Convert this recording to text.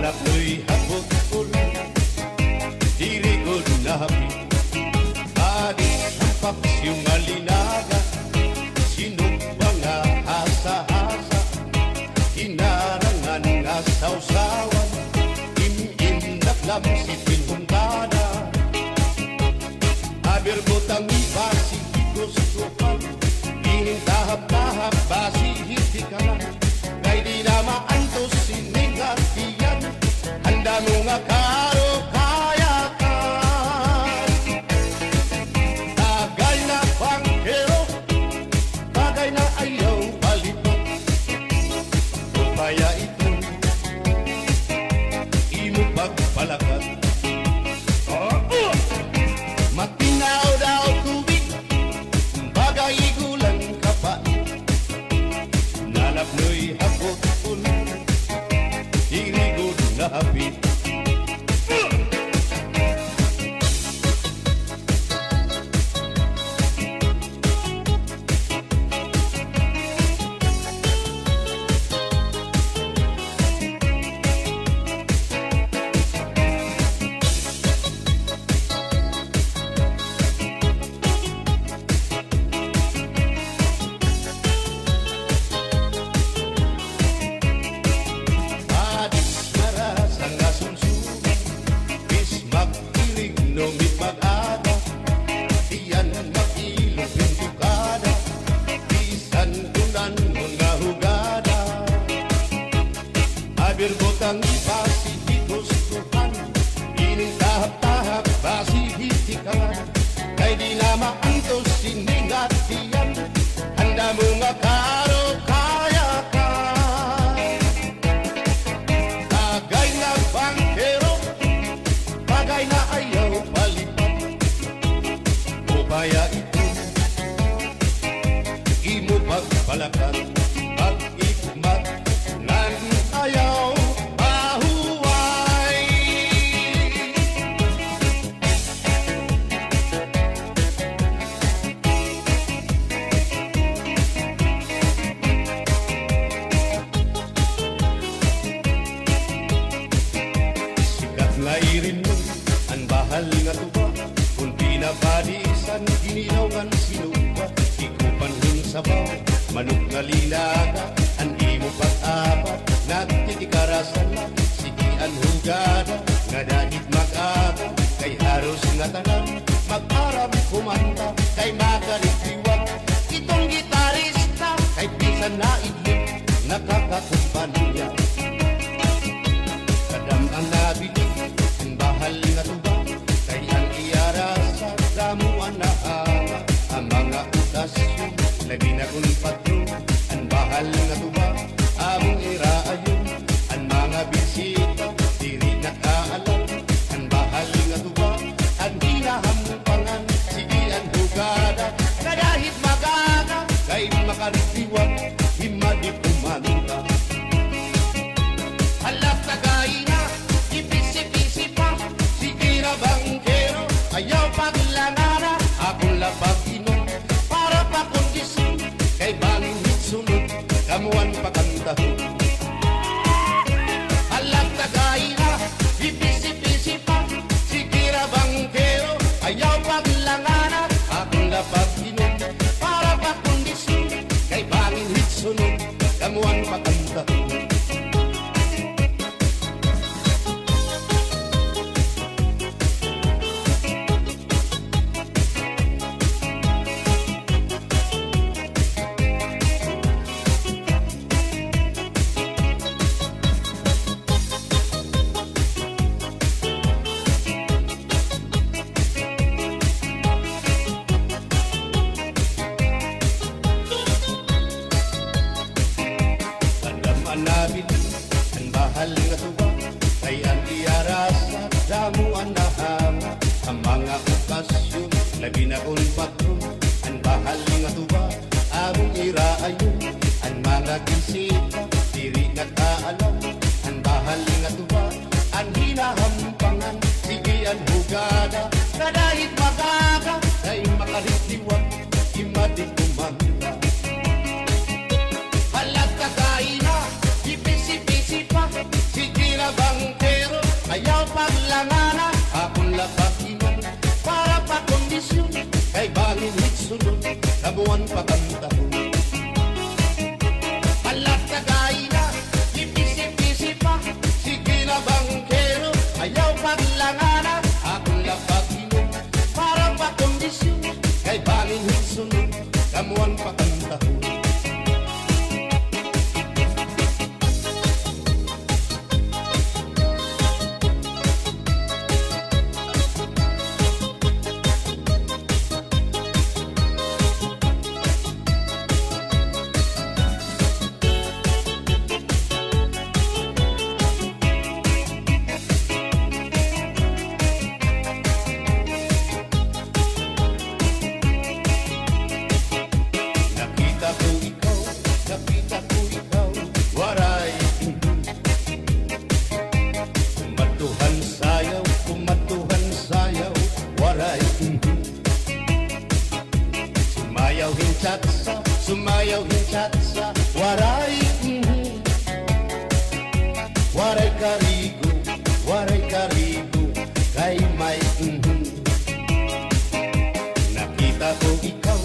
Nalapoy hapot ulo, diri ko napi. Adis ang paksiyong alinaga, sinubang nga asa-asa, hinarangan nga sausawan, im-im naklam si pinuntada. Aber butang ibasi gustuhan, inintahap-tahap basi hitikaman, kay di na maantos siningatiyan, handa mo nga karo kayakan. Tagay na bangkero, tagay na ayaw balipat, upaya ito imo pagpalakat. Matinaw daw tubig, bagay gulang kapat, nalapnoy hapot ulo, diri ko napit. Berbotang basi higustuhan, inintahap-tahap basi hitikaman, kay di na maantos siningatiyan, handa mo nga karo kayakan. Tagay na bangkero, bagay na ayaw palipat, upaya ito imo pagpalakan, pag-ikmat nan ayaw mahuway. Sikat nga irin mo ang bahal nga tuba, kung pinabadisan ginilawan sinuba, ikupanhin sabaw manok nga linaga, ang imo pag-apat nagtitikarasan na, sige ang hugada nga dahit mag-aga, kay haros nga tanan mag-aram kumanta, kay makalitiwag itong gitarista, kay pisan na idlip nakakakumpanya. Kadam ang nabilig ang bahal nga tuba, kay ang iyara sa damuan na ama, ang mga utasyon lagi na kung patro, ang bahal nga tuba among iraayon, ang mga bisita diri nakaalam, ang bahal nga tuba ang hinahampangan, sige ang hugada kadahit magaga, kay makaritiwag himadi kumanta. Halap tagay na ipisi-pisi pa, sige na bangkero ayaw paglangana, akong lapag inom para pakondisyon, kay bangin hitsunod kamuan pakantahon. Alam tagay na ipisi-pisi pa, sige na bangkero ayaw paglangana, akong lapag inom para pakondisyon, kay bangin hitsunod kamuan pakantahon. Ang bahal nga tuba, kay ang iyara sa damuan na hanga, ang mga okasyon labi na kung patron, ang bahal nga tuba among iraayon, ang mga bisita diri nakaalam, ang bahal nga tuba ang hinahampangan, sige ang hugada kadahit magaga, kay makaritiwag imadi kumanda. Halat kakaina ipisi-pisi pa, sige na bangkero, ayaw paglangana, akong labakinan, para pa kondisyon, kay bangin hitsunod, nabuwan pa kantahon. Alat na gaina, ipisi-pisi pa, sige na bangkero, ayaw paglangana, akong labakinan, para pa kondisyon, kay bangin hitsunod, nabuwan pa kantahon. Sumayaw hinchatsa, waray, waray karigo, kay may, nakita ko ikaw,